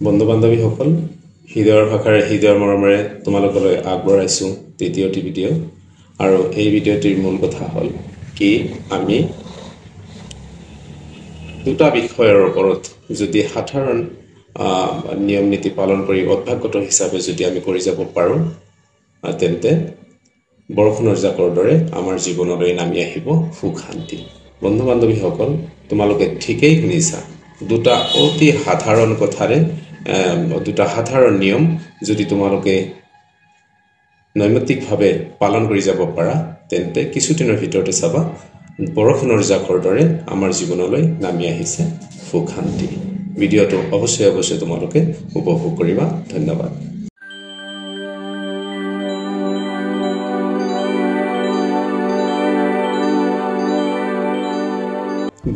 বন্ধু বান্ধৱীসকল হৃদয়ৰ ভাষাৰে হৃদয়ৰ মৰমেৰে তোমালোকলৈ আগবঢ়াইছোঁ তৃতীয়টি ভিডিঅ' আৰু এই ভিডিঅ'টিৰ মূল কথা হ'ল কি আমি দুটা বিষয়ৰ ওপৰত যদি সাধাৰণ নিয়ম নীতি পালন কৰি অভ্যাসগত হিচাপে যদি আমি কৰি যাব পাৰোঁ তেন্তে বৰষুণৰ জাকৰ দৰে আমাৰ জীৱনলৈ নামি আহিব সুখ শান্তি। বন্ধু বান্ধৱীসকল তোমালোকে ঠিকেই শুনিছা, দুটা অতি সাধাৰণ কথাৰে দুটা সাধাৰণ নিয়ম যদি তোমালোকে নৈমিত্তিকভাৱে পালন কৰি যাব পাৰা তেন্তে কিছুদিনৰ ভিতৰতে চাবা বৰষুণৰ জাকৰ দৰে আমাৰ জীৱনলৈ নামি আহিছে সুখ শান্তি। ভিডিঅ'টো অৱশ্যই তোমালোকে উপভোগ কৰিবা। ধন্যবাদ।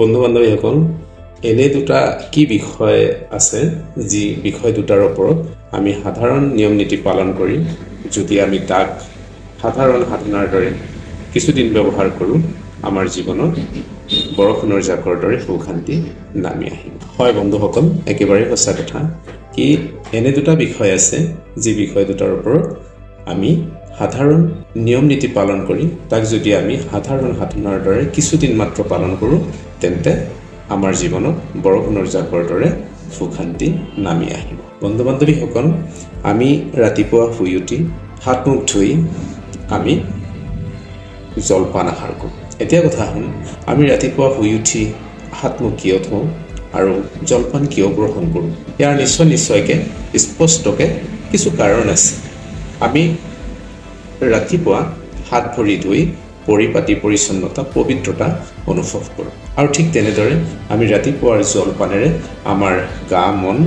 বন্ধু বান্ধৱীসকল এনে দুটা কি বিষয় আছে যি বিষয় দুটাৰ ওপৰত আমি সাধাৰণ নিয়ম নীতি পালন কৰি যদি আমি তাক সাধাৰণ সাধনাৰ দৰে কিছুদিন ব্যৱহাৰ কৰোঁ আমাৰ জীৱনত বৰষুণৰ জাকৰ দৰে সুখ শান্তি নামি আহিব। হয় বন্ধুসকল, একেবাৰে সঁচা কথা কি এনে দুটা বিষয় আছে যি বিষয় দুটাৰ ওপৰত আমি সাধাৰণ নিয়ম নীতি পালন কৰি তাক যদি আমি সাধাৰণ সাধনাৰ দৰে কিছুদিন মাত্ৰ পালন কৰোঁ তেন্তে আমাৰ জীৱনত বৰষুণৰ জাকৰ দৰে সুখ শান্তি নামি আহিব। বন্ধু বান্ধৱীসকল আমি ৰাতিপুৱা শুই উঠি হাত মুখ ধুই আমি জলপান আহাৰ কৰোঁ। এতিয়া কথা হ'ল আমি ৰাতিপুৱা শুই উঠি হাত মুখ কিয় ধুওঁ আৰু জলপান কিয় গ্ৰহণ কৰোঁ? ইয়াৰ নিশ্চয়কৈ স্পষ্টকৈ কিছু কাৰণ আছে। আমি ৰাতিপুৱা হাত ভৰি ধুই পৰিপাটি পৰিচ্ছন্নতা পবিত্ৰতা অনুভৱ কৰোঁ আৰু ঠিক তেনেদৰে আমি ৰাতিপুৱাৰ জলপানেৰে আমাৰ গা মন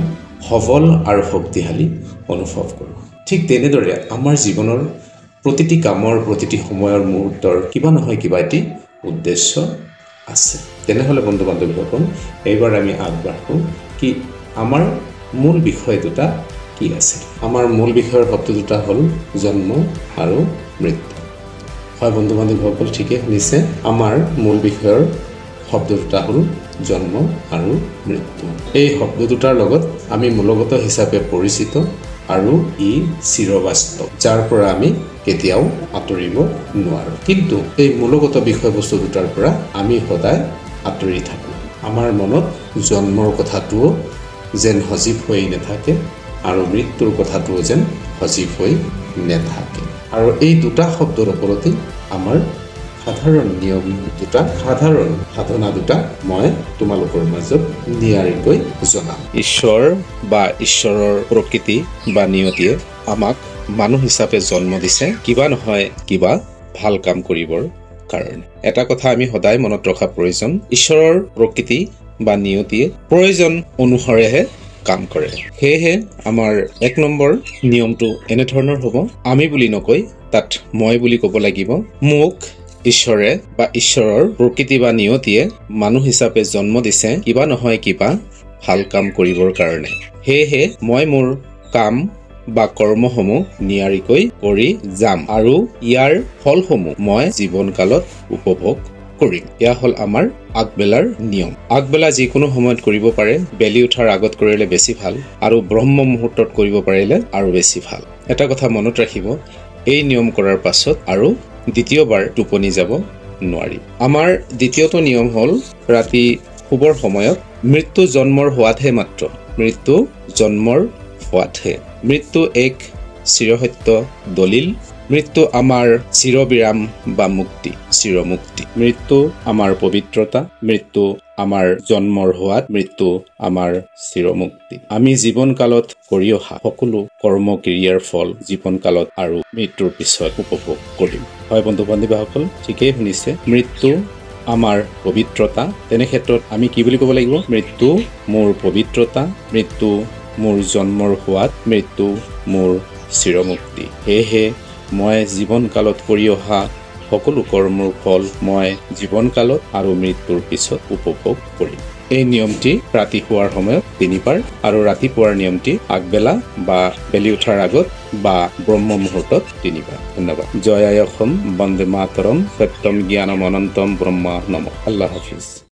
সবল আৰু শক্তিশালী অনুভৱ কৰোঁ। ঠিক তেনেদৰে আমাৰ জীৱনৰ প্ৰতিটি কামৰ প্ৰতিটি সময়ৰ মুহূৰ্তৰ কিবা নহয় কিবা এটি উদ্দেশ্য আছে। তেনেহ'লে বন্ধু বান্ধৱীসকল এইবাৰ আমি আগবাঢ়োঁ কি আমাৰ মূল বিষয় দুটা কি আছে। আমাৰ মূল বিষয়ৰ শব্দ দুটা হ'ল জন্ম আৰু মৃত্যু। হয় বন্ধু বান্ধৱীসকল ঠিকেই শুনিছে, আমাৰ মূল বিষয়ৰ শব্দ দুটা হ'ল জন্ম আৰু মৃত্যু। এই শব্দ দুটাৰ লগত আমি মূলগত হিচাপে পৰিচিত আৰু ই চিৰবাস্তৱ, যাৰ পৰা আমি কেতিয়াও আঁতৰিব নোৱাৰোঁ। কিন্তু এই মূলগত বিষয়বস্তু দুটাৰ পৰা আমি সদায় আঁতৰি থাকোঁ। আমাৰ মনত জন্মৰ কথাটোও যেন সজীৱ হৈ নাথাকে আৰু মৃত্যুৰ কথাটোও যেন সজীৱ হৈ নাথাকে। আৰু এই দুটা শব্দৰ ওপৰতে আমাৰ সাধাৰণ নিয়ম দুটা সাধাৰণ সাধনা দুটা মই তোমালোকৰ মাজত নিয়াৰিকৈ জনাম। ঈশ্বৰ বা ঈশ্বৰৰ প্ৰকৃতি বা নিয়তিয়ে আমাক মানুহ হিচাপে জন্ম দিছে কিবা নহয় কিবা ভাল কাম কৰিবৰ কাৰণে। এটা কথা আমি সদায় মনত ৰখা প্ৰয়োজন, ঈশ্বৰৰ প্ৰকৃতি বা নিয়তিয়ে প্ৰয়োজন অনুসাৰেহে কাম কৰে। সেয়েহে আমাৰ 1 নম্বৰ নিয়মটো এনেধৰণৰ হ'ব, আমি বুলি নকৈ তাত মই বুলি ক'ব লাগিব। মোক ঈশ্বৰে বা ঈশ্বৰৰ প্ৰকৃতি বা নিয়তিয়ে মানুহ হিচাপে জন্ম দিছে কিবা নহয় কিবা ভাল কাম কৰিবৰ কাৰণে। সেয়েহে মই মোৰ কাম বা কৰ্মসমূহ নিয়াৰিকৈ কৰি যাম আৰু ইয়াৰ ফলসমূহ মই জীৱনকালত উপভোগ কৰিম। এয়া হ'ল আমাৰ আগবেলাৰ নিয়ম। আগবেলা যিকোনো সময়ত কৰিব পাৰে, বেলি উঠাৰ আগত কৰিলে বেছি ভাল আৰু ব্ৰহ্ম মুহূৰ্তত কৰিব পাৰিলে আৰু বেছি ভাল। এটা কথা মনত ৰাখিব, এই নিয়ম কৰাৰ পাছত আৰু দ্বিতীয়বাৰ টোপনি যাব নোৱাৰি। আমাৰ দ্বিতীয়টো নিয়ম হ'ল ৰাতি শুবৰ সময়ত মৃত্যু জন্মৰ হোৱাতহে মাত্ৰ, মৃত্যু জন্মৰ হোৱাতহে। মৃত্যু এক চিৰসত্য দলিল, মৃত্যু আমাৰ চিৰবিৰাম বা মুক্তি, চিৰমুক্তি। মৃত্যু আমাৰ পবিত্ৰতা, মৃত্যু আমাৰ জন্মৰ হোৱাত, মৃত্যু আমাৰ চিৰমুক্তি। আমি জীৱনকালত কৰি অহা সকলো কৰ্ম ক্ৰিয়াৰ ফল জীৱনকালত আৰু মৃত্যুৰ পিছত উপভোগ কৰিম। হয় বন্ধু বান্ধৱীসকল ঠিকেই শুনিছে, মৃত্যু আমাৰ পবিত্ৰতা। তেনে ক্ষেত্ৰত আমি কি বুলি ক'ব লাগিব? মৃত্যু মোৰ পবিত্ৰতা, মৃত্যু মোৰ জন্মৰ হোৱাত, মৃত্যু মোৰ চিৰমুক্তি। সেয়েহে মই জীৱনকালত কৰি অহা সকলো কৰ্মৰ ফল মই জীৱনকালত আৰু মৃত্যুৰ পিছত উপভোগ কৰিম। এই নিয়মটি ৰাতি শোৱাৰ সময়ত 3বাৰ আৰু ৰাতিপুৱাৰ নিয়মটি আগবেলা বা বেলি উঠাৰ আগত বা ব্ৰহ্ম মুহূৰ্তত 3বাৰ। ধন্যবাদ। জয় আই অসম, বন্দে মাতৰম, সত্যম জ্ঞানম অনন্তম ব্ৰহ্ম নমঃ। আল্লাহ হাফিজ।